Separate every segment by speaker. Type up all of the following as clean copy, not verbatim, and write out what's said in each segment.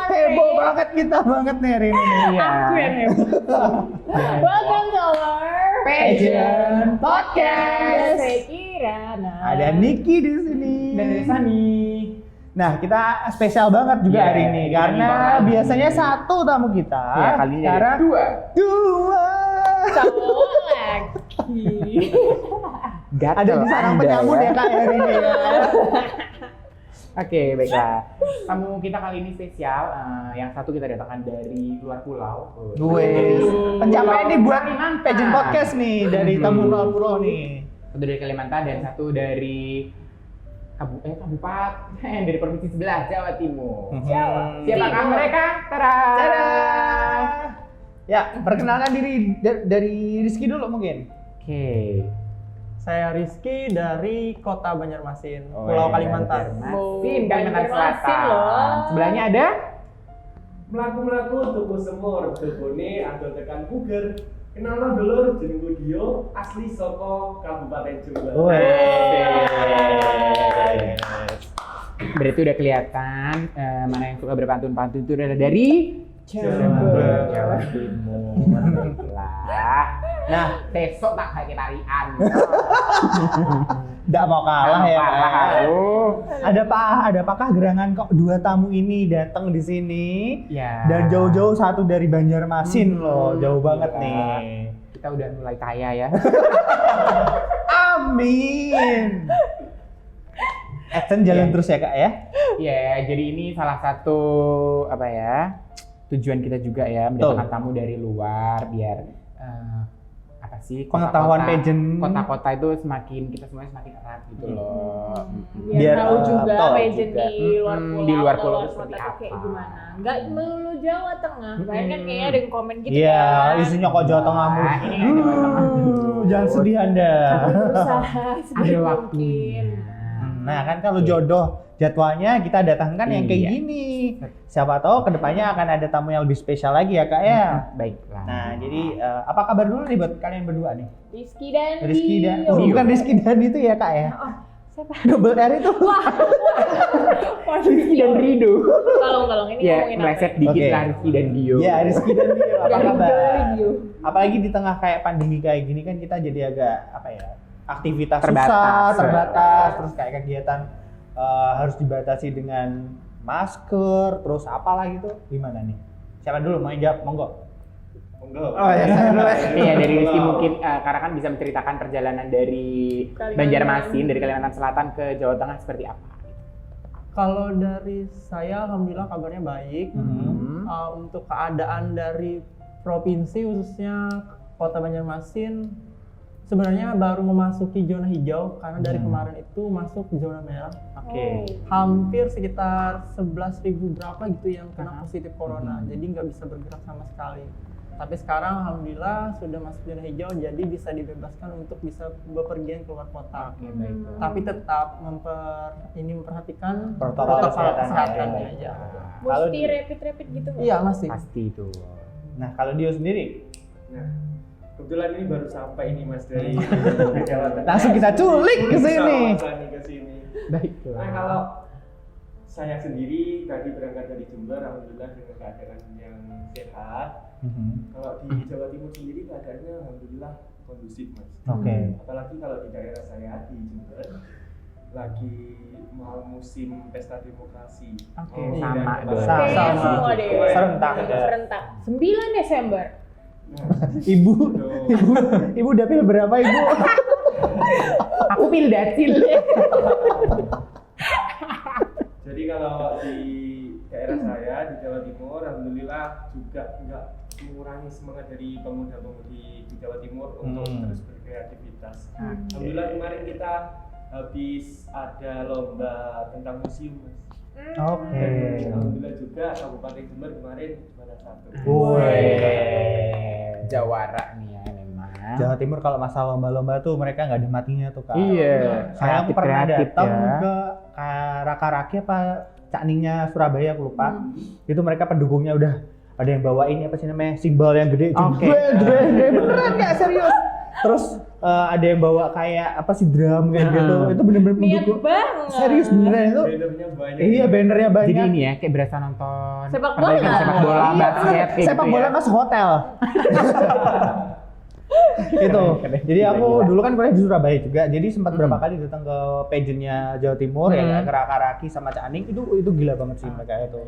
Speaker 1: Heboh banget kita banget nih hari ini.
Speaker 2: Aku yang heboh. Welcome to our
Speaker 1: Pageant Podcast.
Speaker 2: Saya Kirana.
Speaker 1: Ada Niki di sini.
Speaker 3: Dan Sani.
Speaker 1: Nah, kita spesial banget juga hari ini karena biasanya satu tamu kita.
Speaker 3: Ya, kali ini
Speaker 1: sekarang
Speaker 3: ada
Speaker 1: dua.
Speaker 2: Cowok lagi.
Speaker 1: Ada di sarang penyamun ya Kak hari ini ya.
Speaker 3: Oke, baiklah. Tamu kita kali ini spesial. Yang satu kita datangkan dari luar pulau.
Speaker 1: Pencapaian nih buat
Speaker 3: Kalimantan.
Speaker 1: Pageant Podcast nih dari tamu luar pulau nih.
Speaker 3: Satu dari Kalimantan dan satu dari kabupaten dari provinsi sebelah Jawa Timur. Siapakah mereka? Tada!
Speaker 1: Ya, perkenalkan diri dari Rizky dulu mungkin.
Speaker 3: Oke.
Speaker 4: Saya Rizky dari Kota Banjarmasin,
Speaker 3: Oh,
Speaker 4: Pulau
Speaker 3: iya,
Speaker 4: Kalimantan.
Speaker 3: Banjarmasin, Kalimantan
Speaker 2: Banjarmasin
Speaker 3: Selatan.
Speaker 2: loh.
Speaker 3: Sebelahnya ada
Speaker 5: Melaku-melaku tuku semur, tukune adol tekan puger. Kenalno dulur jenengku Dio, asli saka Kabupaten Jember.
Speaker 3: berarti udah kelihatan mana yang suka berpantun-pantun itu adalah dari
Speaker 5: Jember.
Speaker 3: Jawa Timur. Lah. Nah, besok tak kayak tarian.
Speaker 1: Nggak mau kalah ya.
Speaker 3: Kalah
Speaker 1: Kak.
Speaker 3: aku.
Speaker 1: Apakah gerangan kok dua tamu ini datang di sini?
Speaker 3: Ya.
Speaker 1: Dan jauh-jauh satu dari Banjarmasin loh, jauh banget
Speaker 3: Gila.
Speaker 1: nih.
Speaker 3: Kita udah mulai kaya ya.
Speaker 1: Amin. Action jalan terus ya Kak ya.
Speaker 3: Ya, jadi ini salah satu tujuan kita juga ya mendatangkan tamu dari luar biar
Speaker 1: Pengetahuan pageant.
Speaker 3: kota-kota itu kita semuanya semakin erat gitu loh.
Speaker 2: Biar tahu
Speaker 1: Biar,
Speaker 2: juga
Speaker 1: tahu
Speaker 2: pageant
Speaker 1: juga.
Speaker 2: di luar pulau.
Speaker 3: Di luar pulau
Speaker 2: luar
Speaker 3: itu seperti
Speaker 2: kota tuh kayak
Speaker 3: apa.
Speaker 2: gimana? Enggak melulu Jawa Tengah. Banyak kan kayaknya ada yang komen gitu
Speaker 1: Iya,
Speaker 2: kan.
Speaker 1: isinya kok Jawa Tengah mulu.
Speaker 3: Nah, ini kan Jawa Tengah.
Speaker 1: Jangan sedih Anda.
Speaker 2: Tapi berusaha
Speaker 3: Ada
Speaker 2: sebisa
Speaker 3: waktunya.
Speaker 2: mungkin.
Speaker 1: Nah kan kalau jodoh jadwalnya kita datangkan yang kayak
Speaker 3: Iya.
Speaker 1: gini. Siapa tahu kedepannya akan ada tamu yang lebih spesial lagi ya Kak ya.
Speaker 3: Baiklah.
Speaker 1: Nah jadi apa kabar dulu nih buat kalian berdua nih?
Speaker 2: Rizky dan
Speaker 1: Rizky dan
Speaker 2: Dio.
Speaker 1: bukan Rizky dan itu ya Kak ya?
Speaker 2: Oh, siapa?
Speaker 1: Double R itu.
Speaker 3: Rizky dan Rido.
Speaker 2: Tolong ini
Speaker 3: Ya,
Speaker 2: ngomongin apa?
Speaker 3: meleset dikit
Speaker 1: Oke.
Speaker 3: lah Rizky dan Dio.
Speaker 1: Ya Rizky dan Dio apa
Speaker 2: Dari
Speaker 1: kabar?
Speaker 2: Dio.
Speaker 1: Apalagi di tengah kayak pandemi kayak gini kan kita jadi agak aktivitas
Speaker 3: Terbatas.
Speaker 1: susah, terbatas, terus kayak kegiatan harus dibatasi dengan masker, terus apalah gitu. Gimana nih? Siapa dulu mau jawab? Monggo.
Speaker 5: Monggo.
Speaker 1: Oh ya, saya dulu.
Speaker 3: Iya, dari Rizky mungkin karena kan bisa menceritakan perjalanan dari
Speaker 2: Kalimantan.
Speaker 3: Banjarmasin dari Kalimantan Selatan ke Jawa Tengah seperti apa.
Speaker 4: Kalau dari saya, alhamdulillah kabarnya baik. Untuk keadaan dari provinsi khususnya Kota Banjarmasin, sebenarnya baru memasuki zona hijau karena dari kemarin itu masuk zona merah.
Speaker 3: Oke.
Speaker 4: Hampir sekitar 11.000 berapa gitu yang kena positif corona, jadi nggak bisa bergerak sama sekali. Tapi sekarang alhamdulillah sudah masuk zona hijau, jadi bisa dibebaskan untuk bisa bepergian keluar kota.
Speaker 3: Oke, baiklah.
Speaker 4: Tapi tetap memperhatikan
Speaker 1: Protokol
Speaker 4: kesehatannya
Speaker 1: kesehatan.
Speaker 4: aja.
Speaker 1: Kalau
Speaker 2: Mesti
Speaker 1: di-
Speaker 2: rapid gitu nggak?
Speaker 4: Iya masih.
Speaker 3: Pasti itu.
Speaker 1: Nah kalau Dio sendiri,
Speaker 5: Nah, kebetulan ini baru sampai ini Mas dari Jawa Tengah.
Speaker 1: langsung kita culik ke sini.
Speaker 5: Ke sini.
Speaker 3: Baiklah.
Speaker 5: Nah, kalau saya sendiri tadi berangkat dari Jember, alhamdulillah dengan keadaan yang sehat. Kalau di Jawa Timur sendiri keadaannya alhamdulillah kondusif Mas.
Speaker 1: Oke.
Speaker 5: Apalagi kalau di daerah saya di Jember lagi mau musim pesta demokrasi.
Speaker 3: Oke,
Speaker 5: Oh,
Speaker 3: sama
Speaker 5: dan
Speaker 3: dong.
Speaker 5: kemarin-
Speaker 2: Kayaknya
Speaker 1: Sama.
Speaker 2: semua deh.
Speaker 1: Serentak.
Speaker 2: Serentak. 9 Desember.
Speaker 5: Nah,
Speaker 1: Ibu,
Speaker 5: Aduh.
Speaker 1: ibu dapil berapa ibu?
Speaker 3: Aku pilih dacil.
Speaker 5: Jadi kalau di daerah saya di Jawa Timur, alhamdulillah juga nggak mengurangi semangat dari pemuda-pemudi di Jawa Timur untuk terus berkreativitas. Alhamdulillah kemarin kita habis ada lomba tentang museum, Mas.
Speaker 1: Oke.
Speaker 5: Alhamdulillah juga Kabupaten Jember kemarin juara 1.
Speaker 3: Jawara nih ya memang.
Speaker 1: Jawa Timur kalau masalah lomba-lomba tuh mereka nggak ada matinya tuh Kak.
Speaker 3: Iya.
Speaker 1: Saya aku pernah
Speaker 3: Kreatif
Speaker 1: datang
Speaker 3: ya.
Speaker 1: ke Raka-Raki apa Cak Ningnya Surabaya aku lupa. Itu mereka pendukungnya udah ada yang bawa ini apa sih namanya simbol yang gede.
Speaker 3: Oke.
Speaker 1: Jebret, beneran nggak serius. Terus ada yang bawa kayak apa sih drum kayak gitu. Itu bener-bener
Speaker 2: Niat
Speaker 1: mendukung.
Speaker 2: banget.
Speaker 1: Serius beneran itu.
Speaker 5: Bannernya banyak.
Speaker 1: Iya, bannernya banyak.
Speaker 3: Jadi ini ya kayak berasa nonton
Speaker 2: Sepak
Speaker 3: pertandingan
Speaker 2: bola.
Speaker 3: sepak bola,
Speaker 1: Iya,
Speaker 3: basket kayak
Speaker 1: sepak
Speaker 3: gitu
Speaker 1: bola
Speaker 3: ya.
Speaker 1: masuk hotel. Itu. Jadi aku dulu kan kuliah di Surabaya juga. Jadi sempat berapa kali datang ke pageantnya Jawa Timur ya kayak Kara-Karaki sama Cak Aning itu gila banget sih mereka itu.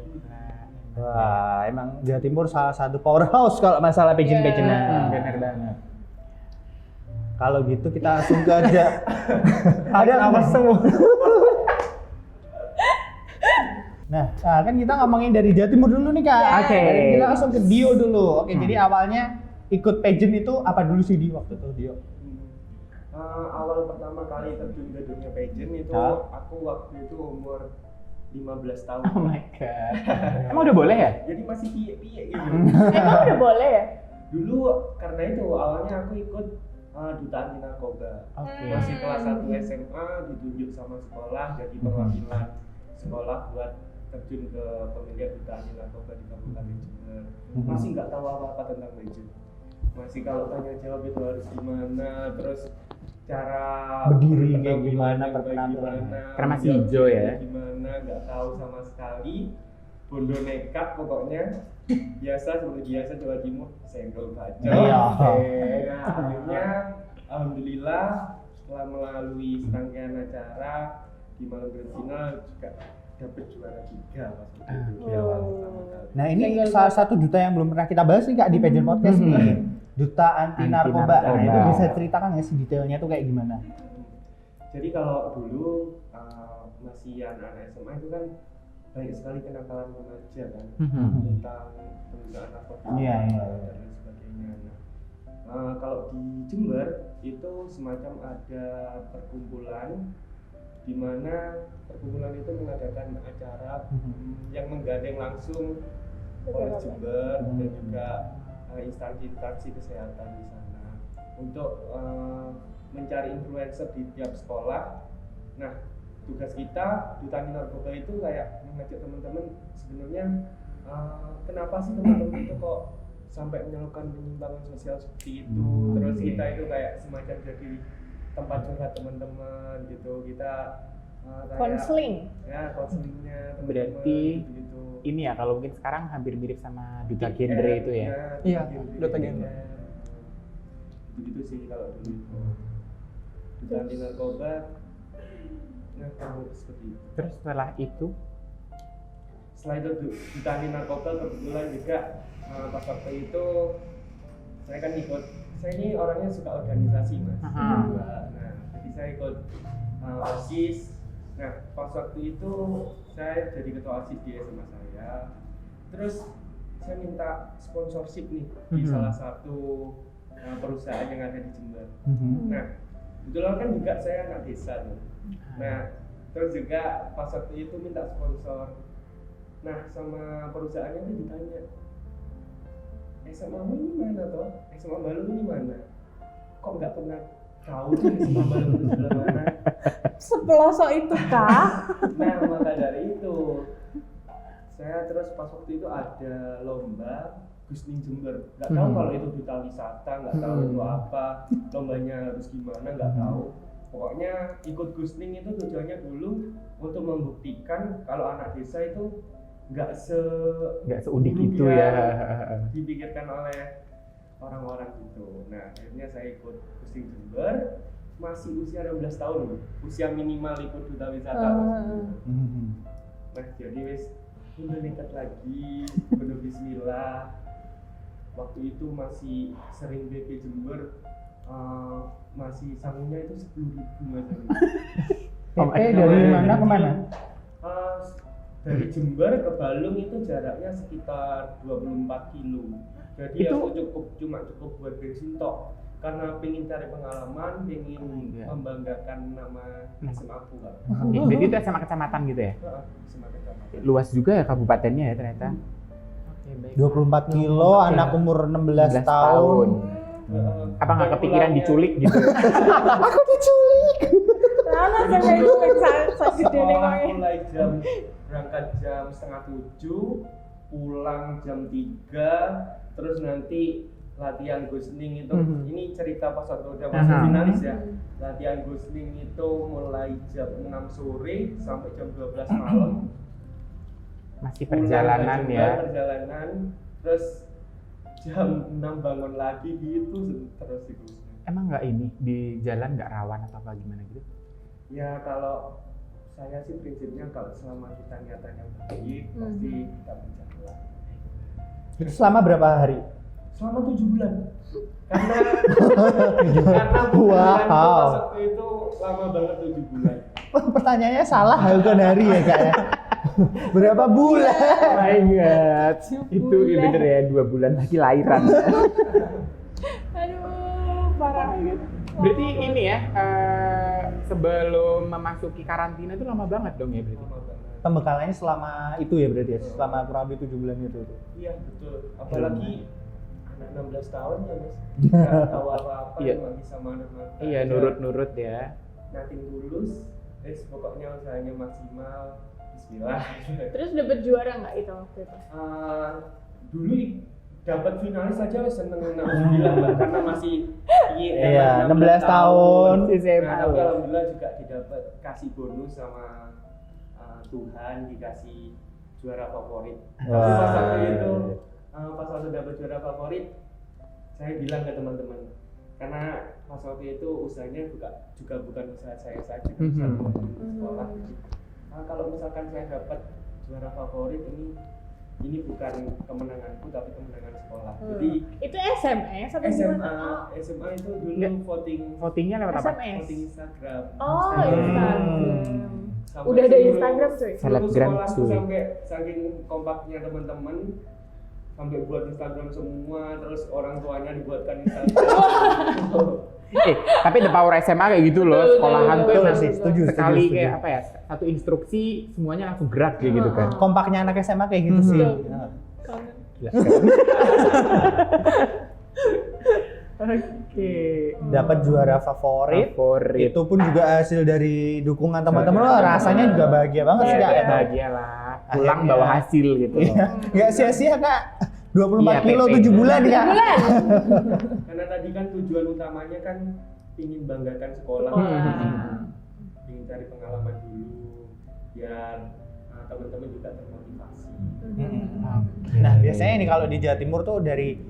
Speaker 1: Wah, emang Jawa Timur salah satu powerhouse kalau masalah pageant-pageantnya.
Speaker 3: Bener banget.
Speaker 1: Kalau gitu kita langsung ke aja. Ada apa semua? Nah, kan kita ngomongin dari Jawa Timur dulu nih Kak.
Speaker 3: Oke.
Speaker 1: Kita langsung ke Dio dulu. Oke, jadi awalnya ikut pageant itu apa dulu sih di waktu itu Dio?
Speaker 5: Awal pertama kali terjun ke dunia pageant itu aku waktu itu umur 15 tahun.
Speaker 3: Oh my god. Emang udah boleh ya?
Speaker 5: Jadi masih piye-piye gitu.
Speaker 2: Emang udah boleh ya?
Speaker 5: Dulu karena itu awalnya aku ikut duta anti narkoba.
Speaker 3: Oke.
Speaker 5: Masih kelas 1 SMA ditunjuk sama sekolah jadi perwakilan sekolah buat terjun ke pemilihan duta anti narkoba di Kabupaten Jember. Masih nggak tahu apa-apa tentang pageant. Masih kalau tanya jawab itu harus gimana, terus cara
Speaker 1: Berdiri
Speaker 5: berpenampilan
Speaker 1: kayak gimana,
Speaker 5: yang baik
Speaker 1: berpenampilan.
Speaker 5: gimana,
Speaker 3: Karena masih
Speaker 5: menjawab
Speaker 3: hijau ya.
Speaker 5: gimana, nggak tahu sama sekali. Bondo nekat pokoknya. Biasa seperti biasa Jawa Timur senggol bacot.
Speaker 1: Iya.
Speaker 5: Nah, akhirnya alhamdulillah setelah melalui serangkaian acara di malam grand final juga dapat juara 3 pas itu.
Speaker 3: Gila.
Speaker 1: Nah, ini salah satu duta yang belum pernah kita bahas nih Kak di pageant podcast nih. Duta anti narkoba. Nah, itu
Speaker 3: narkoba.
Speaker 1: bisa ceritakan nggak sih detailnya tuh kayak gimana?
Speaker 5: Jadi kalau dulu masih anak-anak SMA itu kan banyak sekali kenakalan remaja kan tentang penggunaan narkotika
Speaker 1: Iya.
Speaker 5: dan lain sebagainya. Nah, kalau di Jember itu semacam ada perkumpulan di mana perkumpulan itu mengadakan acara yang menggandeng langsung Polres Jember dan juga instansi-instansi kesehatan di sana untuk mencari influencer di tiap sekolah. Nah, tugas kita duta anti narkoba itu kayak mengajak teman-teman sebenarnya kenapa sih teman-teman itu kok sampai melakukan penyimpangan sosial seperti itu. Terus kita itu kayak semacam jadi tempat curhat teman-teman gitu. Kita kayak
Speaker 2: Konseling.
Speaker 5: ya konselingnya teman-teman
Speaker 3: Berarti
Speaker 5: gitu.
Speaker 3: ini ya kalau mungkin sekarang hampir mirip sama duta genre itu ya.
Speaker 4: Iya, duta genre.
Speaker 5: Begitu sih kalau dulu itu. Duta anti narkoba. Nah, kamu seperti itu.
Speaker 3: Terus setelah itu
Speaker 5: Setelah itu duta anti narkoba kebetulan juga pas waktu itu saya kan ikut. Saya ini orangnya suka organisasi mas. Nah, jadi saya ikut OSIS. Nah, pas waktu itu saya jadi ketua OSIS di SMA saya. Terus saya minta sponsorship nih di salah satu perusahaan yang ada di Jember. Nah, kebetulan kan juga saya anak desa tuh. Nah, terus juga pas waktu itu minta sponsor. Nah, sama perusahaannya tuh ditanya, SMA mu ini mana toh? SMA Balu ini mana? Kok nggak pernah tahu tuh SMA Balu itu sebelah mana?
Speaker 2: Sepelosok itu kah?
Speaker 5: Nah, maka dari itu saya terus pas waktu itu ada lomba Gusning Jember. Nggak tahu kalau itu duta wisata, nggak tahu itu apa, lombanya harus gimana, nggak tahu. Pokoknya ikut Gusning itu tujuannya dulu untuk membuktikan kalau anak desa itu nggak
Speaker 3: seudik
Speaker 5: buruk
Speaker 3: itu
Speaker 5: yang
Speaker 3: ya.
Speaker 5: dipikirkan oleh orang-orang gitu. Nah, akhirnya saya ikut Gusning Jember, masih usia 16 tahun loh. Usia minimal ikut duta wisata. Nah, jadi wis udah nekat lagi, penuh bismillah. Waktu itu masih sering BP Jember, masih sangunya itu 10.000 mas.
Speaker 1: Dari mana ke mana?
Speaker 5: Dari Jember ke Balung itu jaraknya sekitar 24 kilo. Jadi
Speaker 3: Itu-
Speaker 5: aku cuma cukup buat bensin tok. Karena pengen cari pengalaman, pengen membanggakan nama SMA aku kan.
Speaker 3: Jadi itu SMA kecamatan gitu ya.
Speaker 5: Semakin kecamatan.
Speaker 3: Luas juga ya kabupatennya ya ternyata. Oke, baik.
Speaker 1: 24 kilo, anak umur 16 tahun.
Speaker 3: Apa nggak kepikiran diculik gitu?
Speaker 1: Aku diculik.
Speaker 2: Lama sampai itu segede nih
Speaker 5: Sekolah
Speaker 2: kok.
Speaker 5: mulai berangkat jam 6:30, pulang jam 3, terus nanti latihan ghostling itu.
Speaker 3: Mhm.
Speaker 5: Ini cerita pas waktu udah masuk
Speaker 3: Aha.
Speaker 5: finalis ya. Latihan ghostling itu mulai jam 6 sore sampai jam 12 malam.
Speaker 3: Masih
Speaker 5: Pulang
Speaker 3: perjalanan
Speaker 5: ke Jember,
Speaker 3: ya.
Speaker 5: Perjalanan, terus jam 6 bangun lagi gitu terus itu.
Speaker 3: Emang nggak ini di jalan nggak rawan atau apa gimana gitu?
Speaker 5: Ya kalau saya sih prinsipnya kalau selama kita niatannya baik pasti kita berjalan.
Speaker 1: Itu selama berapa hari?
Speaker 5: Selama 7 bulan. Karena bulan
Speaker 1: Wow.
Speaker 5: pas waktu itu lama banget 7 bulan.
Speaker 1: Pertanyaannya salah, bukan hari ya kak ya? Berapa bulan?
Speaker 3: Oh my god, itu
Speaker 2: bulan.
Speaker 3: bener ya 2 bulan lagi lahiran.
Speaker 2: Aduh, parah gitu.
Speaker 3: Berarti ini ya sebelum memasuki karantina itu lama banget dong ya berarti.
Speaker 5: Lama banget.
Speaker 1: Pembekalannya selama itu ya berarti ya? Selama kurang lebih 7 bulan itu.
Speaker 5: Iya betul. Apalagi anak 16 tahun ya mas. Nggak tahu apa-apa,
Speaker 3: Iya.
Speaker 5: nggak bisa mana-mana.
Speaker 3: Iya nurut-nurut ya.
Speaker 5: Nating tulus. Pokoknya usahanya maksimal. Bismillah.
Speaker 2: Terus dapat juara nggak itu waktu itu?
Speaker 5: Dulu dapat finalis aja seneng alhamdulillah Mbak, karena masih
Speaker 1: Iya, 16 tahun.
Speaker 3: SMA.
Speaker 5: Nah, tapi alhamdulillah juga didapat kasih bonus sama Tuhan, dikasih juara favorit. Tapi pas waktu itu pas waktu dapat juara favorit, saya bilang ke teman-teman, karena pas waktu itu usahanya juga bukan usaha saya saja, usaha teman-teman di sekolah. Kalau misalkan saya dapat juara favorit ini bukan kemenanganku tapi kemenangan sekolah. Jadi
Speaker 2: Itu SMS atau gimana?
Speaker 5: SMA itu dulu
Speaker 3: Nggak.
Speaker 5: votingnya lewat apa?
Speaker 2: SMS.
Speaker 5: Voting Instagram.
Speaker 2: Oh,
Speaker 5: Instagram.
Speaker 2: Instagram.
Speaker 5: Sampai
Speaker 2: Udah ada
Speaker 5: seluruh-
Speaker 2: Instagram cuy.
Speaker 5: seluruh
Speaker 3: Selebgram,
Speaker 5: sekolahku
Speaker 3: cuy.
Speaker 5: sampai saking kompaknya teman-teman sampai buat Instagram semua, terus orang tuanya dibuatkan Instagram.
Speaker 3: Tapi the power SMA kayak gitu loh,
Speaker 2: Betul,
Speaker 3: sekolahan tuh
Speaker 2: betul,
Speaker 3: emang
Speaker 1: sih, setuju,
Speaker 3: sekali
Speaker 1: setuju.
Speaker 3: kayak apa ya, satu instruksi semuanya langsung gerak kayak gitu kan.
Speaker 1: Kompaknya anak SMA kayak gitu sih.
Speaker 2: Betul.
Speaker 1: Nah.
Speaker 2: Kangen.
Speaker 3: Gila kan? Oke.
Speaker 1: Dapat juara favorit.
Speaker 3: Favorit.
Speaker 1: Itu pun juga hasil dari dukungan teman-teman. Wah, rasanya juga bahagia banget sih
Speaker 2: Iya,
Speaker 1: kak.
Speaker 2: iya.
Speaker 3: Bahagia lah, pulang
Speaker 1: Akhirnya.
Speaker 3: bawa hasil gitu.
Speaker 1: Iya, nggak sia-sia kak. 24
Speaker 3: Iya,
Speaker 1: kilo
Speaker 3: PP.
Speaker 1: 7 bulan ya.
Speaker 2: Bulan.
Speaker 5: Karena tadi kan tujuan utamanya kan ingin banggakan sekolah, ingin cari pengalaman dulu, biar teman-teman juga termotivasi.
Speaker 1: Nah biasanya nih kalau di Jawa Timur tuh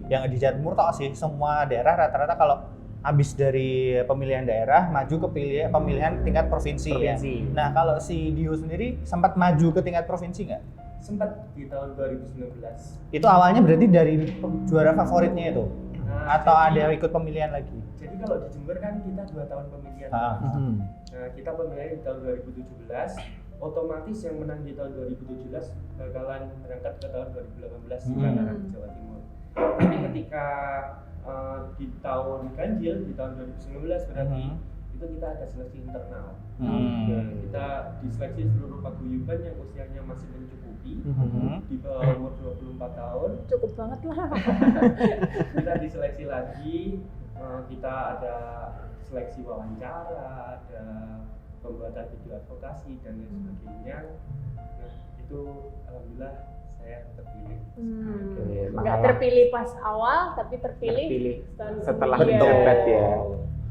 Speaker 1: yang di Jawa Timur tau sih semua daerah rata-rata kalau habis dari pemilihan daerah maju ke pemilihan tingkat provinsi. Ya.
Speaker 3: Provinsi.
Speaker 1: Nah kalau si Dio sendiri sempat maju ke tingkat provinsi nggak?
Speaker 5: Sempat di tahun 2019.
Speaker 1: Itu awalnya berarti dari juara favoritnya itu?
Speaker 5: Nah,
Speaker 1: Atau
Speaker 5: jadi-
Speaker 1: ada ikut pemilihan lagi?
Speaker 5: Jadi kalau di Jember kan kita 2 tahun pemilihan.
Speaker 1: Ah.
Speaker 5: Nah, kita pemilihan di tahun 2017, otomatis yang menang di tahun 2017 bakalan berangkat ke tahun 2018 di Kanaran Jawa Timur. Tapi ketika di tahun ganjil di tahun 2019 berarti itu kita ada seleksi internal. Dan kita diseleksi seluruh paguyuban yang usianya masih mencukupi di bawah umur 24 tahun.
Speaker 2: Cukup banget lah.
Speaker 5: Kita diseleksi lagi, kita ada seleksi wawancara, ada pembuatan video advokasi dan lain sebagainya. Nah itu alhamdulillah saya terpilih.
Speaker 3: Oke,
Speaker 2: Nggak terpilih pas awal, tapi terpilih
Speaker 3: setelah
Speaker 2: kemudian.
Speaker 3: menjabat ya.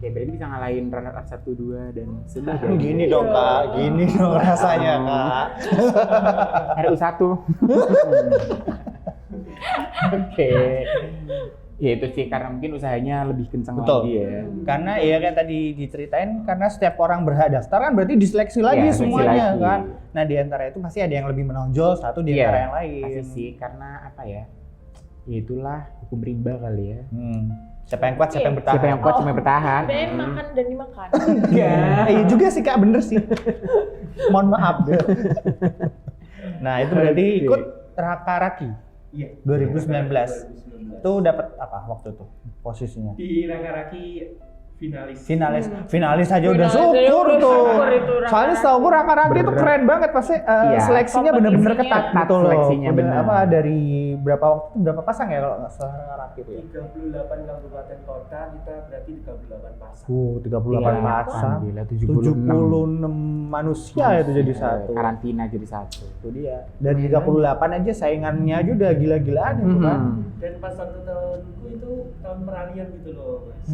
Speaker 3: Oke, berarti bisa ngalahin runner up 1, 2 dan sudah jadi.
Speaker 1: Gini dong kak, gini dong rasanya kak.
Speaker 3: RU1. Oke. Ya itu sih karena mungkin usahanya lebih kencang
Speaker 1: Betul.
Speaker 3: lagi ya.
Speaker 1: Karena ya kayak tadi diceritain karena setiap orang berhak daftar kan berarti diseleksi lagi
Speaker 3: Iya, seleksi
Speaker 1: semuanya
Speaker 3: lagi.
Speaker 1: kan. Nah di antara itu pasti ada yang lebih menonjol, satu di antara yang lain.
Speaker 3: Pasti sih karena apa ya? Ya itulah hukum rimba kali ya.
Speaker 1: Siapa yang kuat, siapa yang bertahan.
Speaker 3: Siapa yang kuat siapa yang bertahan.
Speaker 2: Dan makan dan dimakan.
Speaker 1: Iya juga sih kak, bener sih. Mohon maaf. Nah itu berarti
Speaker 3: Oke.
Speaker 1: ikut Raka-Raki
Speaker 5: Iya.
Speaker 1: 2019. Itu dapat apa waktu itu posisinya?
Speaker 5: Di Raka-Raki finalis.
Speaker 1: Finalis aja udah
Speaker 2: Finalis aja
Speaker 1: syukur
Speaker 2: udah
Speaker 1: tuh.
Speaker 2: syukur itu, Raka.
Speaker 1: Soalnya setahu gue Raka-Raki itu keren banget pasti
Speaker 3: Iya.
Speaker 1: seleksinya bener-bener ketat
Speaker 3: Ketat
Speaker 1: gitu loh.
Speaker 3: seleksinya,
Speaker 1: Udah,
Speaker 3: bener.
Speaker 1: apa dari berapa waktu berapa pasang ya kalau nggak salah Raka-Raki itu ya?
Speaker 5: 38 kabupaten kota, kita berarti 38 pasang.
Speaker 1: 38
Speaker 3: Iya,
Speaker 1: pasang.
Speaker 3: Gila,
Speaker 1: 76 manusia itu jadi satu.
Speaker 3: Karantina jadi satu.
Speaker 1: Itu dia. Dan 38 aja saingannya aja udah gila-gilaan itu kan.
Speaker 5: Dan pas satu tahunku itu tahun peralihan gitu loh mas.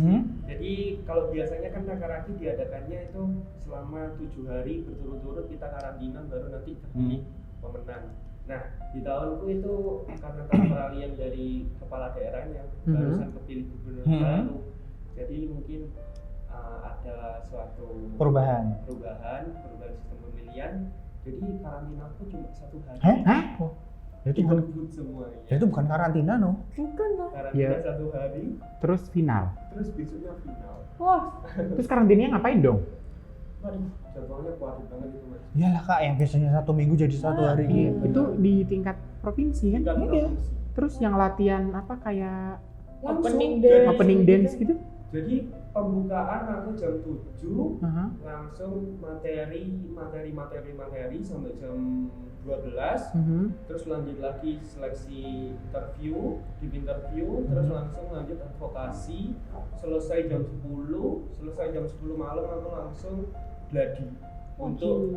Speaker 5: Jadi kalau biasanya kan Raka-Raki diadakannya itu selama 7 hari berturut-turut kita karantina baru nanti terpilih pemenang. Nah di tahunku itu karena tahun peralihan dari kepala daerahnya barusan kepilih gubernur baru. Jadi mungkin ada suatu
Speaker 1: Perubahan
Speaker 5: sistem pemilihan. Jadi karantina aku cuma 1 hari.
Speaker 1: Hah? Itu bukan
Speaker 5: Ikut semuanya.
Speaker 1: itu bukan karantina no.
Speaker 2: Bukan lah.
Speaker 5: Karantina
Speaker 3: Iya.
Speaker 5: 1 hari,
Speaker 3: Terus final.
Speaker 5: terus besoknya final.
Speaker 2: Wah,
Speaker 3: Terus karantinanya ngapain dong?
Speaker 5: Waduh, jadwalnya kuat banget itu mas.
Speaker 1: Iyalah Kak, yang biasanya 1 minggu jadi 1 hari gitu.
Speaker 3: Itu di tingkat provinsi kan?
Speaker 5: Tingkat
Speaker 1: Iya.
Speaker 5: provinsi.
Speaker 3: Terus yang latihan apa kayak
Speaker 2: opening
Speaker 5: Langsung
Speaker 2: dance.
Speaker 3: opening dance gitu?
Speaker 5: Jadi pembukaan aku jam 7,
Speaker 3: Aha.
Speaker 5: langsung materi sampai jam 12. Terus lanjut lagi seleksi interview, terus langsung lanjut advokasi. Selesai jam 10 malam aku langsung gladi untuk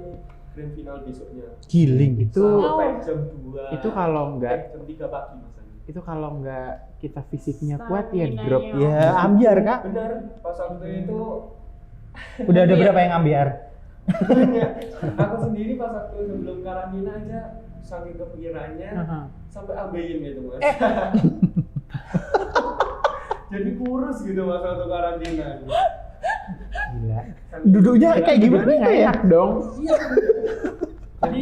Speaker 5: grand final besoknya.
Speaker 1: Giling
Speaker 3: Itu
Speaker 5: Sampai jam 2.
Speaker 3: itu kalau nggak
Speaker 5: jam 3 pagi mas.
Speaker 3: itu kalau nggak kita fisiknya kuat ya drop.
Speaker 1: ya ambiar Kak.
Speaker 5: Benar, pas waktu itu
Speaker 1: Udah ada berapa yang ambiar?
Speaker 5: banyak. Aku sendiri pas waktu sebelum karantina aja saking kepikirannya
Speaker 3: Aha.
Speaker 5: sampai ambeien gitu mas. Jadi kurus gitu mas waktu karantina.
Speaker 3: Gila.
Speaker 1: Duduknya kayak gimana
Speaker 3: Nggak
Speaker 1: ya?
Speaker 3: enak dong.
Speaker 5: Iya. Jadi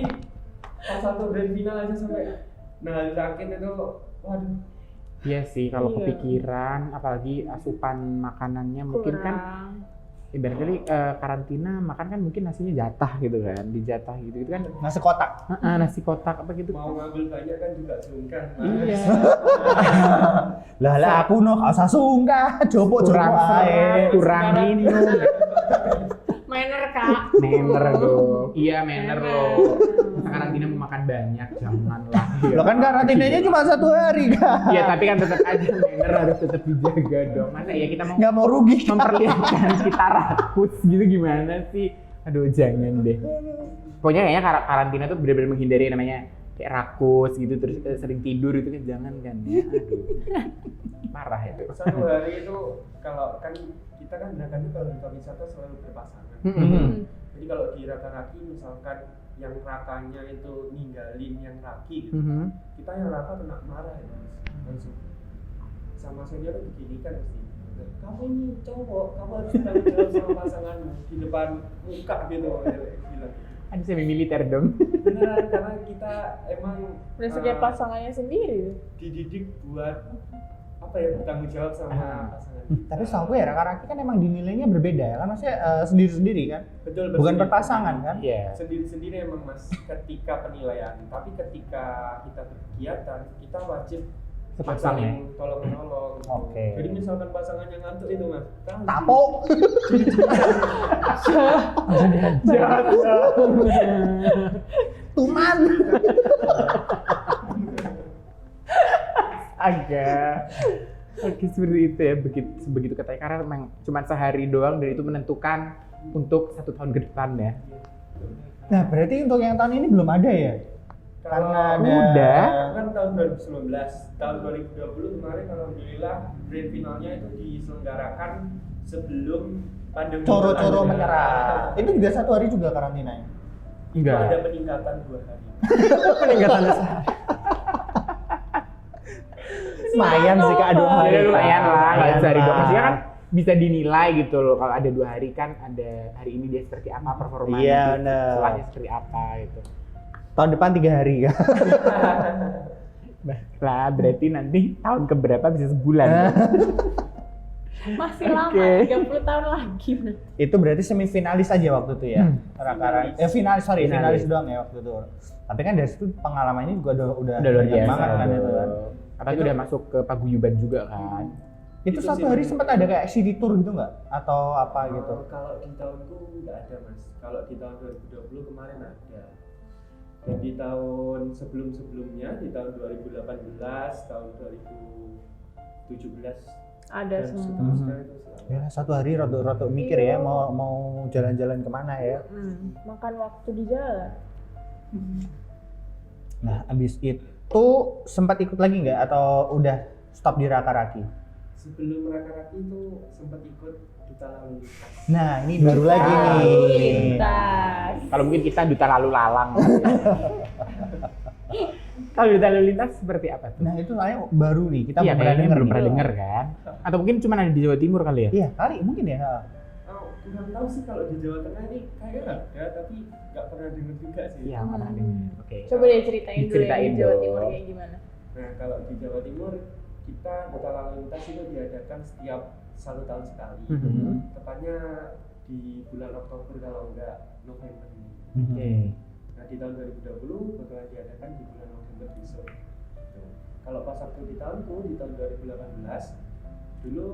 Speaker 5: pas waktu grand final aja sampai sakit itu, waduh.
Speaker 3: Iya sih kalau
Speaker 2: Iya.
Speaker 3: kepikiran apalagi asupan makanannya mungkin kan ibarat kali karantina makan kan mungkin nasinya jatah gitu kan, dijatah gitu kan.
Speaker 1: Nasi kotak.
Speaker 3: Nasi kotak apa gitu.
Speaker 5: Mau ngambil banyak kan juga sungkan.
Speaker 3: Iya.
Speaker 1: Lah aku no gak usah sungkan, jopo-jopo
Speaker 3: Kurang serat,
Speaker 1: ae.
Speaker 3: kurang minum.
Speaker 2: Manner Kak.
Speaker 3: Manner dong. Iya manner loh. Karantina mau makan banyak, jangan lah.
Speaker 1: Lo kan karantinanya cuma 1 hari Kak.
Speaker 3: Iya tapi kan tetap aja manner harus tetap dijaga dong. Masa ya kita mau
Speaker 1: Nggak mau rugi Kak.
Speaker 3: memperlihatkan kita rakus gitu gimana sih? Aduh jangan deh. Pokoknya kayaknya karantina tuh benar-benar menghindari yang namanya kayak rakus gitu terus sering tidur itu kan jangan kan ya. Aduh. Parah itu.
Speaker 5: 1 hari itu kalau kan kita kan berangkatnya kalau di wisata selalu berpasangan. Jadi kalau di Raka-Raki misalkan yang rakanya itu ninggalin yang raki gitu, kita yang raka kena marah ya mas, langsung sama senior begini kan mesti, kamu ini cowok, kamu harus tanggung jawab sama pasanganmu di depan muka gitu, bilang.
Speaker 3: Ada semi militer dong.
Speaker 5: Beneran karena kita emang
Speaker 2: Udah sebagai pasangannya sendiri.
Speaker 5: dididik buat apa ya bertanggung jawab sama pasangan.
Speaker 1: Tapi setahu gue ya Raka-Raki kan emang dinilainya berbeda ya kan, maksudnya sendiri-sendiri kan,
Speaker 5: Betul,
Speaker 1: bukan
Speaker 5: bersendiri.
Speaker 1: berpasangan kan.
Speaker 3: Iya.
Speaker 5: Sendiri-sendiri emang mas ketika penilaian, tapi ketika kita berkegiatan kita wajib
Speaker 3: Sepasang ya?
Speaker 5: saling tolong-menolong.
Speaker 1: Oke.
Speaker 5: Jadi misalkan pasangan yang ngantuk itu mas, kita
Speaker 1: Tapo. Tuman.
Speaker 3: Agak. Oke seperti itu ya begitu katanya karena memang cuma sehari doang dan itu menentukan untuk 1 tahun ke depan ya.
Speaker 1: Nah berarti untuk yang tahun ini belum ada ya? Karena ada.
Speaker 3: Udah.
Speaker 5: kan tahun 2019, tahun 2020 kemarin alhamdulillah grand finalnya itu diselenggarakan sebelum pandemi.
Speaker 1: Coro-coro
Speaker 5: ada.
Speaker 1: menyerah. Itu juga 1 hari juga karantinanya.
Speaker 5: Itu
Speaker 3: Enggak.
Speaker 5: ada peningkatan 2 hari.
Speaker 1: Peningkatannya lumayan sih Kak, 2 hari.
Speaker 3: Ya, lumayan lah, nggak sehari doang. Maksudnya kan
Speaker 1: Pak.
Speaker 3: bisa dinilai gitu loh. Kalau ada 2 hari kan ada hari ini dia seperti apa performanya,
Speaker 1: Iya,
Speaker 3: gitu.
Speaker 1: bener.
Speaker 3: Setelahnya seperti apa gitu.
Speaker 1: Tahun depan 3 hari Kak.
Speaker 3: Lah berarti nanti tahun keberapa bisa sebulan.
Speaker 2: Masih lama,
Speaker 3: Oke.
Speaker 2: 30 tahun lagi.
Speaker 1: Itu berarti semifinalis aja waktu itu ya. Raka-Raki. Finalis doang ya waktu itu. Tapi kan dari situ pengalamannya juga udah
Speaker 3: Udah luar
Speaker 1: banyak
Speaker 3: biasa
Speaker 1: banget kan itu kan.
Speaker 3: Apalagi
Speaker 1: Itu-
Speaker 3: udah masuk ke paguyuban juga kan.
Speaker 1: Itu
Speaker 5: Itu
Speaker 1: satu
Speaker 5: sih
Speaker 1: hari
Speaker 5: lebih-
Speaker 1: sempat ada kayak city tour gitu nggak? Atau apa gitu?
Speaker 5: Kalau di tahunku nggak ada mas. Kalau di tahun 2020 kemarin ada. Dan di tahun sebelumnya di tahun 2018, tahun 2017
Speaker 2: Ada
Speaker 5: dan
Speaker 2: semua.
Speaker 5: seterusnya itu selalu.
Speaker 1: Ya satu hari rotok mikir ya mau jalan-jalan kemana ya.
Speaker 2: Makan waktu di jalan.
Speaker 1: Nah abis itu sempat ikut lagi nggak atau udah stop di Raka-Raki?
Speaker 5: Sebelum Raka-Raki itu sempat ikut duta lalu lintas.
Speaker 1: Nah ini baru lagi
Speaker 2: Lalu
Speaker 1: nih.
Speaker 2: lintas.
Speaker 3: Kalau mungkin kita duta lalu lalang. Kalau duta lalu lintas seperti apa tuh?
Speaker 1: Nah itu soalnya baru nih kita
Speaker 3: Iya,
Speaker 1: belum pernah
Speaker 3: kayaknya
Speaker 1: denger
Speaker 3: belum
Speaker 1: nih.
Speaker 3: pernah denger kan? Atau mungkin cuma ada di Jawa Timur kali ya?
Speaker 1: Iya kali mungkin ya.
Speaker 5: Oh, kurang tahu sih kalau di Jawa Tengah ini kayaknya ada tapi nggak pernah dengar juga sih.
Speaker 3: Iya, nggak pernah denger. Oke.
Speaker 2: Coba deh ceritain dulu yang
Speaker 3: Diceritain
Speaker 2: di Jawa
Speaker 3: dong.
Speaker 2: Timur kayak gimana.
Speaker 5: Nah kalau di Jawa Timur kita duta lalu lintas itu diadakan setiap 1 tahun sekali.
Speaker 3: Mhm.
Speaker 5: Tepatnya di bulan Oktober kalau enggak November ini.
Speaker 3: Oke.
Speaker 5: Nah di tahun 2020 bakalan diadakan di bulan November besok. Gitu. Kalau pas waktu di tahunku di tahun 2018 dulu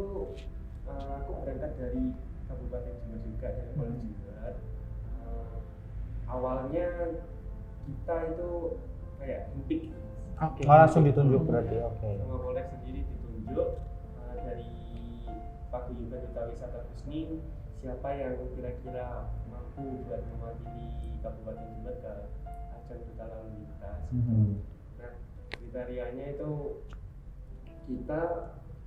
Speaker 5: aku berangkat dari Kabupaten Jember juga dari Polres Jember. Awalnya kita itu kayak empik gitu.
Speaker 3: Oke.
Speaker 1: Oh, langsung ditunjuk berarti. Oke.
Speaker 5: Sama Polres sendiri ditunjuk dari Paguyuban Duta Wisata Husni siapa yang kira-kira mampu buat mewakili Kabupaten Jember ke ajang duta lalu lintas. Nah kriterianya itu kita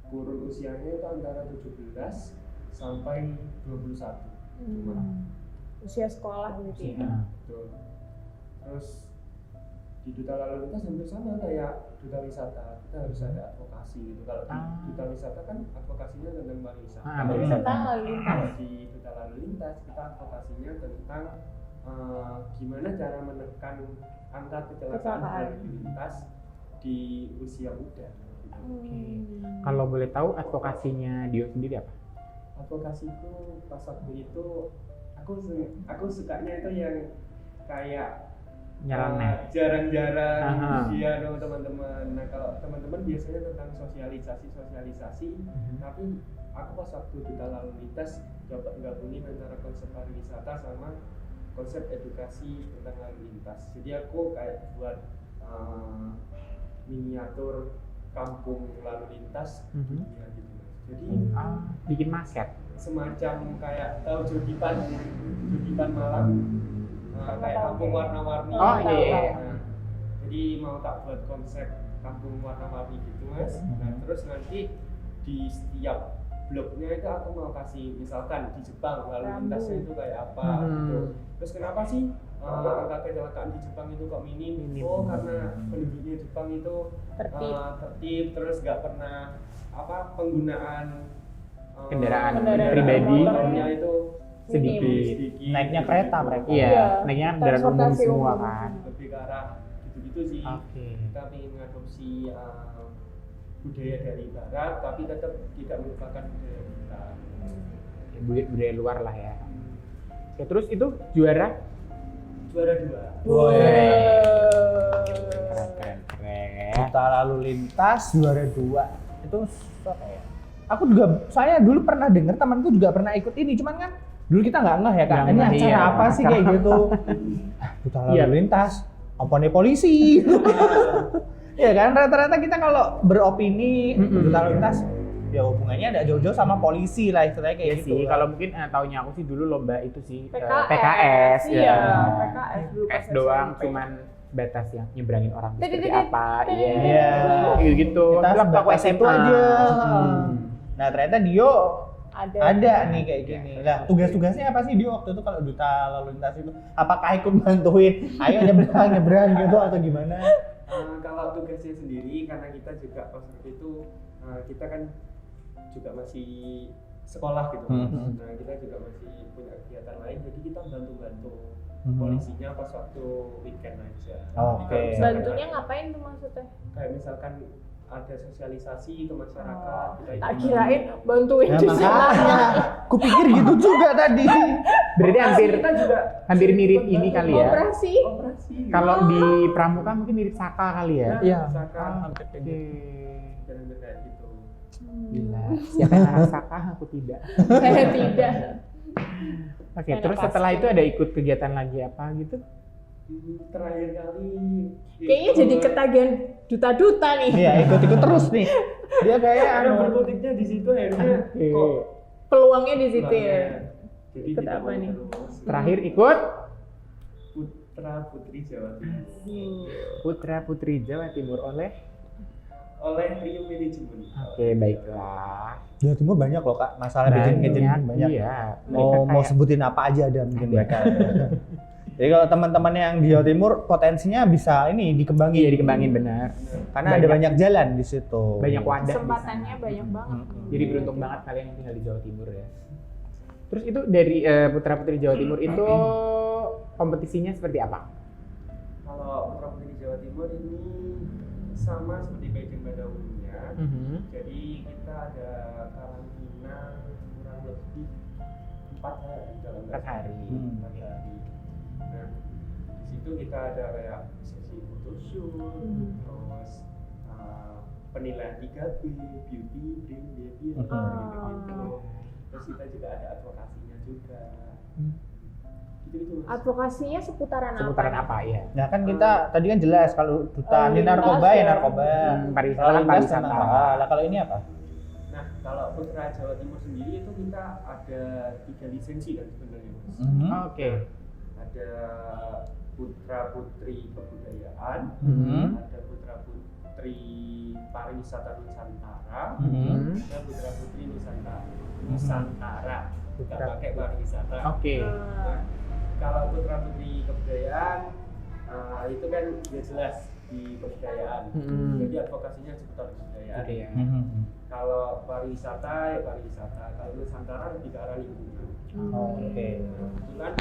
Speaker 5: kurun usianya itu antara 17 sampai 21 cuma.
Speaker 2: Usia sekolah gitu ya.
Speaker 3: Iya.
Speaker 5: Betul. Terus di duta lalu lintas hampir sama kayak duta wisata, kita harus ada advokasi gitu. Kalau di duta wisata kan advokasinya tentang pariwisata.
Speaker 3: Pariwisata.
Speaker 2: Tentang lalu lintas.
Speaker 5: Kalau di duta lalu lintas kita advokasinya tentang gimana cara menekan angka kecelakaan lalu lintas di usia muda. Gitu.
Speaker 3: Kalau boleh tahu advokasinya Dio sendiri apa?
Speaker 5: Advokasiku pas waktu itu aku sukanya itu yang kayak
Speaker 3: Nyeleneh.
Speaker 5: jarang-jarang
Speaker 3: Aha.
Speaker 5: dia dong teman-teman. Nah kalau teman-teman biasanya tentang sosialisasi, tapi aku pas waktu duta lalu lintas coba gabungin antara konsep pariwisata sama konsep edukasi tentang lalu lintas. Jadi aku kayak buat miniatur kampung lalu lintas dunia gitu. Jadi
Speaker 3: Bikin maket.
Speaker 5: semacam kayak tahu Jogipan Malang. Kayak kampung warna-warni.
Speaker 3: Oh, iya.
Speaker 5: Nah, jadi mau tak buat konsep kampung warna-warni gitu mas. Nah terus nanti di setiap bloknya itu aku mau kasih misalkan di Jepang lalu lintasnya itu kayak apa gitu. Terus kenapa sih angka kecelakaan di Jepang itu kok minim? Oh karena penduduknya Jepang itu tertib terus nggak pernah penggunaan
Speaker 3: Kendaraan
Speaker 2: Kendaraan
Speaker 3: pribadi
Speaker 5: motornya itu
Speaker 3: sedikit.
Speaker 1: Naiknya kereta mereka.
Speaker 3: Iya, naiknya kendaraan umum
Speaker 2: Transportasi
Speaker 3: semua
Speaker 2: umum.
Speaker 3: kan.
Speaker 5: lebih ke arah gitu-gitu sih.
Speaker 3: Oke.
Speaker 5: Kita ingin mengadopsi budaya dari barat tapi tetap tidak melupakan budaya kita.
Speaker 3: Budaya luar lah ya. Oke, terus itu juara?
Speaker 5: Juara 2.
Speaker 3: Keren.
Speaker 1: Duta lalu lintas juara 2 itu apa ya? Aku juga, saya dulu pernah dengar temanku juga pernah ikut ini, cuman kan dulu kita nggak ngeh ya kak,
Speaker 3: Nggak
Speaker 1: ini
Speaker 3: ngeh,
Speaker 1: acara
Speaker 3: iya.
Speaker 1: apa sih kayak gitu? Duta lalu
Speaker 3: Iya.
Speaker 1: lintas, apa nih polisi? Ya kan rata-rata kita kalau beropini duta lalu lintas, ya hubungannya ada jauh-jauh sama polisi lah istilahnya kayak
Speaker 3: Iya
Speaker 1: gitu.
Speaker 3: sih, kalau mungkin taunya aku sih dulu lomba itu sih
Speaker 2: PKS.
Speaker 3: ya.
Speaker 2: Iya, PKS dulu pas
Speaker 3: PKS doang,
Speaker 2: SMP.
Speaker 3: cuman batas yang nyebrangin orang seperti
Speaker 2: Didididit.
Speaker 3: apa,
Speaker 1: Iya.
Speaker 3: gitu-gitu.
Speaker 1: Kita
Speaker 3: Itu waktu aku
Speaker 1: sebatas itu
Speaker 3: SMA.
Speaker 1: aja. Nah ternyata Dio
Speaker 2: ada
Speaker 1: nih kayak gini. Lah tugas-tugasnya apa sih Dio waktu itu kalau duta lalu lintas itu? Apakah ikut bantuin? Ayo nyebrang gitu atau gimana?
Speaker 5: Kalau tugasnya sendiri karena kita juga pas waktu itu kita kan juga masih sekolah gitu. Nah kita juga masih punya kegiatan lain jadi kita bantu-bantu polisinya pas waktu weekend aja.
Speaker 1: Oke.
Speaker 2: bantunya ngapain tuh maksudnya?
Speaker 5: Kayak misalkan ada sosialisasi ke masyarakat.
Speaker 2: Tak kirain bantuin
Speaker 1: Ya
Speaker 2: cuci tangan.
Speaker 1: makanya, kupikir gitu juga tadi.
Speaker 3: Berarti
Speaker 5: kita juga
Speaker 3: hampir mirip ini kali ya.
Speaker 2: Operasi.
Speaker 3: Kalau di Pramuka mungkin mirip Saka kali ya.
Speaker 4: Iya.
Speaker 5: misalkan
Speaker 3: Oke.
Speaker 5: dan kayak gitu.
Speaker 3: Gila. Siapa yang merasakan? Aku tidak.
Speaker 2: Saya tidak.
Speaker 3: Oke,
Speaker 2: Karena
Speaker 3: terus
Speaker 2: pasti.
Speaker 3: setelah itu ada ikut kegiatan lagi apa gitu?
Speaker 5: Terakhir kali
Speaker 2: Kayaknya jadi ketagihan duta-duta nih.
Speaker 1: Iya, ikut terus nih. Dia kayak
Speaker 5: ada berkutiknya di situ akhirnya kok
Speaker 2: Peluangnya di situ ya.
Speaker 5: peluangnya. Jadi
Speaker 2: Ikut
Speaker 5: kita
Speaker 2: apa nih?
Speaker 5: terus.
Speaker 3: Terakhir ikut
Speaker 5: Putra Putri Jawa Timur
Speaker 3: Putra Putri Jawa Timur oleh.
Speaker 5: oleh Trio Manajemen.
Speaker 3: Oke, baiklah.
Speaker 1: Jawa Timur banyak loh Kak, masalah pageant banyak.
Speaker 3: Iya.
Speaker 1: Mau sebutin apa aja ada mungkin mereka. Jadi kalau teman-teman yang di Jawa Timur potensinya bisa ini dikembangin.
Speaker 3: Iya, dikembangin benar.
Speaker 1: Karena ada banyak jalan di situ.
Speaker 3: Banyak wadah.
Speaker 2: Kesempatannya banyak banget.
Speaker 3: Jadi beruntung banget kalian yang tinggal di Jawa Timur ya. Terus itu dari Putra Putri Jawa Timur itu kompetisinya seperti apa?
Speaker 5: Kalau Putra Putri Jawa Timur ini sama seperti pageant pada umumnya. Jadi kita ada karantina kurang lebih 4 hari kalau nggak
Speaker 3: 4 hari.
Speaker 5: 4 hari. Nah, di situ kita ada kayak sesi photoshoot, terus penilaian 3B, beauty, brain, behavior, gitu-gitu. Terus kita juga ada advokasinya juga. Gitu-gitu Mas.
Speaker 2: Advokasinya seputaran
Speaker 3: Apa ya?
Speaker 1: Nah kan kita tadi kan jelas kalau duta anti
Speaker 2: lintas
Speaker 1: narkoba
Speaker 2: ya.
Speaker 1: ya narkoba.
Speaker 3: Pariwisata
Speaker 1: Kalau
Speaker 3: kan
Speaker 1: lintas
Speaker 3: pariwisata.
Speaker 1: tentang- Lah kalau ini apa?
Speaker 5: Nah, kalau Putra Jawa Timur sendiri itu kita ada 3 lisensi kan sebenarnya Mas.
Speaker 3: Oke.
Speaker 5: Ada Putra Putri Kebudayaan, ada Putra Putri Pariwisata Nusantara, ada Putra Putri Nusantara. Nggak pakai pariwisata.
Speaker 3: Oke.
Speaker 5: Nah, kalau Putra Putri Kebudayaan itu kan ya jelas di kebudayaan. Jadi advokasinya seputar kebudayaan.
Speaker 3: Oke ya.
Speaker 5: Kalau pariwisata ya pariwisata. Kalau Nusantara lebih ke arah lingkungan.
Speaker 1: Oke.
Speaker 5: Kebetulan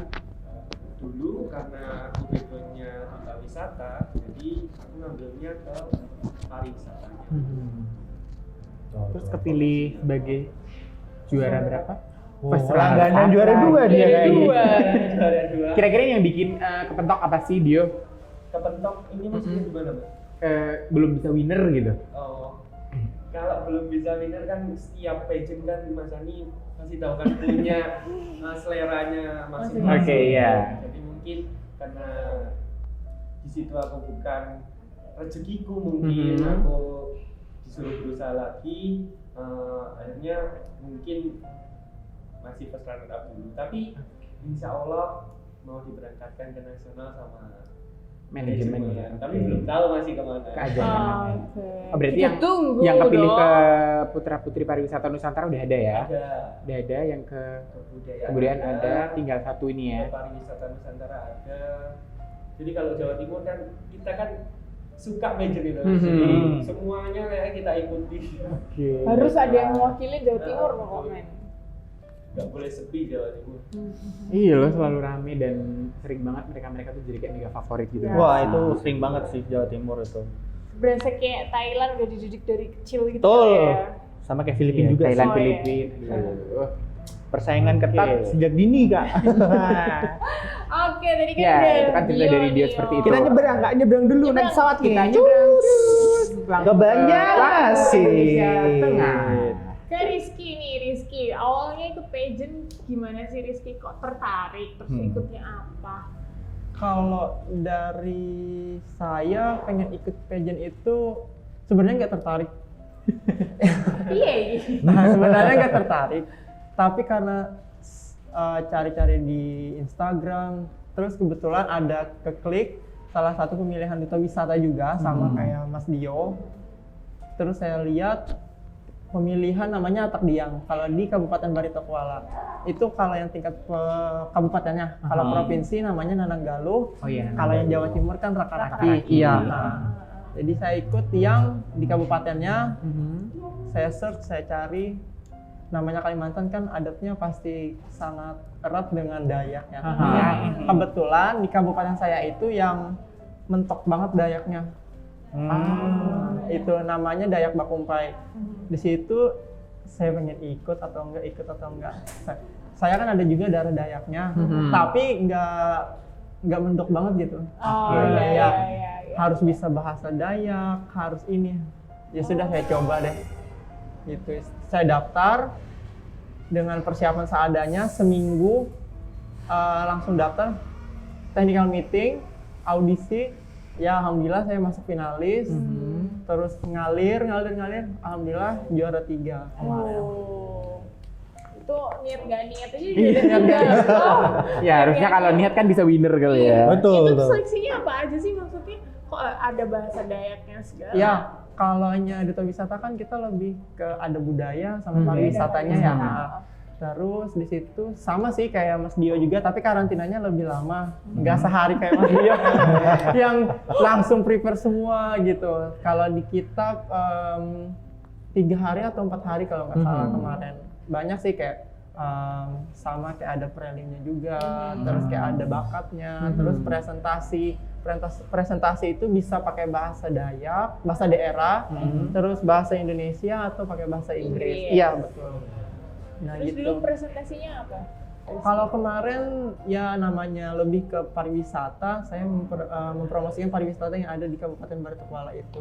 Speaker 5: dulu karena aku backgroundnya duta wisata, jadi aku ngambilnya ke pariwisatanya.
Speaker 3: Terus kepilih sebagai juara berapa?
Speaker 1: Langganan juara 2 dia
Speaker 2: Juara
Speaker 1: kayaknya.
Speaker 2: 2.
Speaker 5: Juara 2.
Speaker 3: Kira-kira yang bikin kepentok apa sih Dio?
Speaker 5: Kepentok ini maksudnya gimana Mas?
Speaker 3: Belum bisa winner gitu.
Speaker 5: Oh, kalau belum bisa winner kan setiap pageant kan Mas Ani masih tahu kan punya seleranya masing-masing.
Speaker 3: Oke, iya.
Speaker 5: Jadi mungkin karena di situ aku bukan rezekiku mungkin aku disuruh berusaha lagi, akhirnya mungkin masih first runner up dulu. Tapi insya Allah mau diberangkatkan ke nasional sama
Speaker 3: Manajemen ya.
Speaker 5: Tapi belum tahu masih kemana.
Speaker 3: Keajaiban.
Speaker 2: Oke.
Speaker 3: Oh, berarti
Speaker 2: Kita
Speaker 3: yang
Speaker 2: tunggu
Speaker 3: yang kepilih
Speaker 2: dong.
Speaker 3: ke Putra Putri Pariwisata Nusantara udah ada ya?
Speaker 5: Ada
Speaker 3: Udah ada yang ke
Speaker 5: kebudayaan,
Speaker 3: kebudayaan ada, tinggal satu ini ya.
Speaker 5: pariwisata Nusantara ada. Jadi kalau Jawa Timur kan kita kan suka major itu, jadi semuanya kayak kita ikuti.
Speaker 3: Oke.
Speaker 2: Harus ada yang mewakili Jawa Timur pokoknya.
Speaker 5: Nggak boleh sepi Jawa Timur.
Speaker 3: Iya loh, selalu rame dan sering banget mereka tuh jadi kayak mega favorit gitu.
Speaker 1: Wah itu sering banget sih Jawa Timur itu.
Speaker 2: Berasa kayak Thailand udah dididik dari kecil gitu
Speaker 1: Betul.
Speaker 2: ya.
Speaker 1: Sama kayak Filipina
Speaker 3: Iya,
Speaker 1: juga
Speaker 3: Thailand,
Speaker 1: sih.
Speaker 3: Filipina. Aduh.
Speaker 1: Persaingan ketat
Speaker 3: Oke.
Speaker 1: sejak dini Kak.
Speaker 2: Oke, tadi kan
Speaker 3: Ya,
Speaker 2: udah
Speaker 3: itu kan cerita dari Dio seperti itu.
Speaker 1: Kita nyebrang, Kak nyebrang dulu naik
Speaker 2: Nyebrang.
Speaker 1: pesawat
Speaker 3: Kita
Speaker 1: nih.
Speaker 3: nyebrang
Speaker 1: Ke Banjarmasin.
Speaker 3: Indonesia Tengah.
Speaker 2: Ke Rizky nih, Rizky. Awalnya ikut pageant gimana sih Rizky? Kok tertarik? Terus ikutnya apa?
Speaker 4: Kalau dari saya pengen ikut pageant itu sebenarnya nggak tertarik.
Speaker 2: Iya gitu.
Speaker 4: Nah sebenarnya nggak tertarik, tapi karena cari-cari di Instagram, terus kebetulan ada keklik salah satu pemilihan duta wisata juga sama kayak Mas Dio. Terus saya lihat pemilihan namanya Atak Diang. Kalau di Kabupaten Barito Kuala itu kalau yang tingkat kabupatennya, kalau provinsi namanya Nananggaluh.
Speaker 3: Oh iya.
Speaker 4: Kalau yang Jawa Timur kan Rakaraki.
Speaker 3: Rakaraki.
Speaker 4: Iya. Nah, jadi saya ikut yang di kabupatennya. Saya search, saya cari. Namanya Kalimantan kan adatnya pasti sangat erat dengan Dayak ya. Nah, kebetulan di kabupaten saya itu yang mentok banget Dayaknya. Itu namanya Dayak Bakumpai. Di situ saya pengen ikut atau enggak. Saya kan ada juga darah Dayaknya, tapi enggak mendok banget gitu.
Speaker 2: Oh
Speaker 4: Iya.
Speaker 2: iya.
Speaker 4: Harus bisa bahasa Dayak, harus ini. Ya sudah saya coba deh. gitu. Saya daftar dengan persiapan seadanya, seminggu langsung daftar, technical meeting, audisi, ya alhamdulillah saya masuk finalis. Terus ngalir, alhamdulillah juara 3 kemarin.
Speaker 2: Itu niat gak niat aja
Speaker 4: Iya,
Speaker 2: udah
Speaker 4: niat gak niat.
Speaker 3: Ya harusnya kalau niat kan bisa winner kali ya.
Speaker 1: Betul,
Speaker 2: Itu
Speaker 1: betul.
Speaker 2: seleksinya apa aja sih maksudnya? Kok ada bahasa Dayaknya segala?
Speaker 4: Ya, kalau hanya duta wisata kan kita lebih ke ada budaya sama pariwisatanya ya. Terus di situ sama sih kayak Mas Dio juga, tapi karantinanya lebih lama, nggak sehari kayak Mas Dio yang langsung prepare semua gitu. Kalau di kita 3 hari atau 4 hari kalau nggak salah kemarin. Banyak sih kayak sama kayak ada prelimnya juga, terus kayak ada bakatnya, terus presentasi itu bisa pakai bahasa Dayak, bahasa daerah, terus bahasa Indonesia atau pakai bahasa Inggris. Iya betul. Nah
Speaker 2: Terus
Speaker 4: gitu.
Speaker 2: dulu presentasinya apa?
Speaker 4: Kalau kemarin ya namanya lebih ke pariwisata, saya mempromosikan pariwisata yang ada di Kabupaten Baritokwala itu.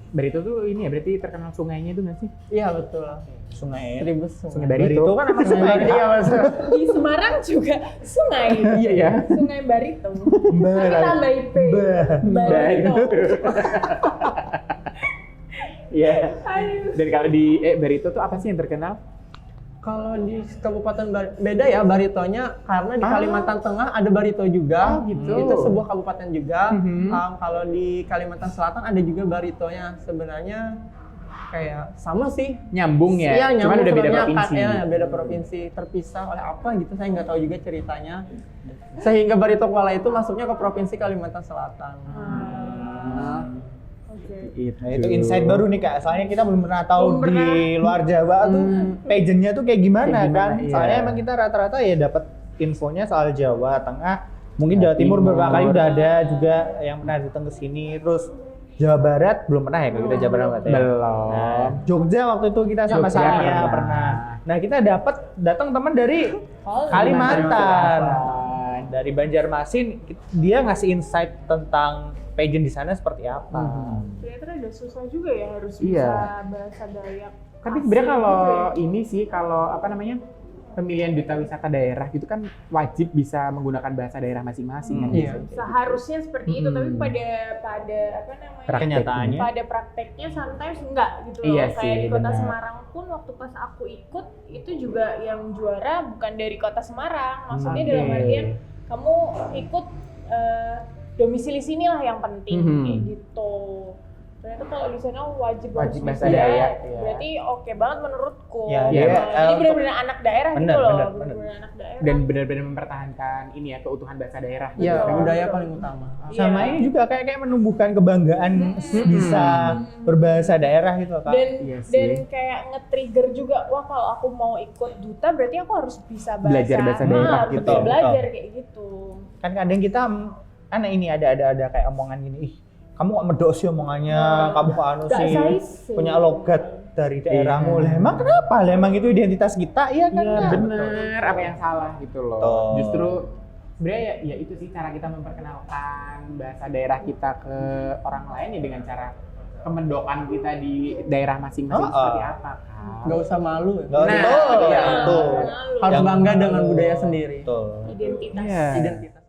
Speaker 3: Barito tuh ini ya berarti terkenal sungainya itu nggak sih?
Speaker 4: Iya betul.
Speaker 1: Sungai.
Speaker 4: Tribus
Speaker 3: Sungai Barito.
Speaker 1: Barito kan nama sungai.
Speaker 4: Iya Mas.
Speaker 2: Di Semarang juga sungai.
Speaker 3: Iya ya.
Speaker 2: Sungai Barito. Tapi tambah IP. Barito.
Speaker 3: Iya.
Speaker 2: Aduh.
Speaker 3: Dan kalau di Barito tuh apa sih yang terkenal?
Speaker 4: Kalau di Kabupaten beda ya Baritonya, karena di Kalimantan Tengah ada Barito juga.
Speaker 3: gitu.
Speaker 4: Itu sebuah kabupaten juga. Kalau di Kalimantan Selatan ada juga Baritonya. Sebenarnya kayak sama sih.
Speaker 3: Nyambung ya.
Speaker 4: Iya,
Speaker 3: Cuman udah beda
Speaker 4: sebenarnya
Speaker 3: provinsi.
Speaker 4: Ya, beda provinsi, terpisah oleh apa gitu, saya nggak tahu juga ceritanya. Sehingga Baritokwala itu masuknya ke provinsi Kalimantan Selatan.
Speaker 1: Nah, itu insight baru nih Kak, soalnya kita belum pernah tahu
Speaker 2: Belum
Speaker 1: di luar Jawa tuh pageantnya tuh kayak gimana,
Speaker 3: Kayak gimana,
Speaker 1: kan.
Speaker 3: iya.
Speaker 1: Soalnya emang kita rata-rata ya dapat infonya soal Jawa Tengah, mungkin Jawa Timur beberapa kali udah ada juga yang pernah datang ke sini, terus Jawa Barat belum pernah ya, kalau kita Jawa Barat ya.
Speaker 3: Belum.
Speaker 1: Nah, Jogja waktu itu kita sama
Speaker 3: Jogja
Speaker 1: Sania
Speaker 3: pernah.
Speaker 1: pernah. Nah, kita datang teman dari Kalimantan. Dari Banjarmasin, dia ngasih insight tentang pageant di sana seperti apa.
Speaker 2: Ternyata ada susah juga ya harus
Speaker 3: Iya.
Speaker 2: bisa bahasa Dayak.
Speaker 3: Tapi
Speaker 2: asli
Speaker 3: sebenarnya kalau
Speaker 2: gitu ya.
Speaker 3: ini sih kalau apa namanya pemilihan duta wisata daerah gitu kan wajib bisa menggunakan bahasa daerah masing-masing kan.
Speaker 4: Iya.
Speaker 2: Seharusnya seperti itu, tapi pada apa namanya?
Speaker 1: Kenyataannya.
Speaker 2: Pada prakteknya sometimes enggak gitu loh.
Speaker 3: Iya
Speaker 2: Kayak
Speaker 3: sih,
Speaker 2: di Kota
Speaker 3: benar.
Speaker 2: Semarang pun waktu pas aku ikut itu juga yang juara bukan dari Kota Semarang. Maksudnya
Speaker 3: Oke.
Speaker 2: dalam artian kamu ikut domisili sini lah yang penting kayak gitu. Ternyata kalau di sana wajib
Speaker 3: Wajib
Speaker 2: harus
Speaker 3: bahasa
Speaker 2: bisa,
Speaker 3: Dayak, ya.
Speaker 2: berarti oke banget menurutku.
Speaker 1: Ya,
Speaker 3: dia,
Speaker 2: Jadi
Speaker 1: untuk-
Speaker 2: benar-benar anak daerah
Speaker 1: Benar,
Speaker 2: gitu loh,
Speaker 1: benar.
Speaker 2: benar-benar anak daerah.
Speaker 3: Dan benar-benar mempertahankan ini ya keutuhan bahasa daerah.
Speaker 4: Iya,
Speaker 2: Betul,
Speaker 4: budaya
Speaker 2: betul.
Speaker 4: paling utama.
Speaker 1: Sama
Speaker 2: Iya.
Speaker 1: ini juga kayak menumbuhkan kebanggaan bisa berbahasa daerah gitu Kak.
Speaker 2: Dan
Speaker 3: Iya sih.
Speaker 2: dan kayak nge-trigger juga, wah kalau aku mau ikut duta berarti aku harus bisa
Speaker 3: Belajar bahasa daerah gitu
Speaker 2: betul,
Speaker 1: ya.
Speaker 2: belajar
Speaker 1: Betul.
Speaker 2: kayak gitu.
Speaker 1: Kan kadang kita kan ini ada kayak omongan gini, ih kamu kok medok sih omongannya, kamu kok anu
Speaker 2: Gak
Speaker 1: sih
Speaker 2: size.
Speaker 1: punya logat dari daerahmu. Lah emang kenapa? Lah emang itu identitas kita, iya kan?
Speaker 3: Iya
Speaker 1: Kak?
Speaker 3: bener, apa yang salah gitu loh.
Speaker 1: Betul.
Speaker 3: Justru sebenarnya ya itu sih cara kita memperkenalkan bahasa daerah kita ke orang lain ya dengan cara kemendokan kita di daerah masing-masing
Speaker 1: Oh,
Speaker 3: seperti apa kan.
Speaker 4: Nggak usah malu ya.
Speaker 1: Nggak,
Speaker 3: Nah,
Speaker 1: betul,
Speaker 3: iya.
Speaker 1: betul.
Speaker 2: Malu.
Speaker 4: Harus
Speaker 1: Yang-
Speaker 4: bangga dengan budaya sendiri.
Speaker 1: Betul.
Speaker 2: Identitas.
Speaker 3: Iya.
Speaker 4: Identitas.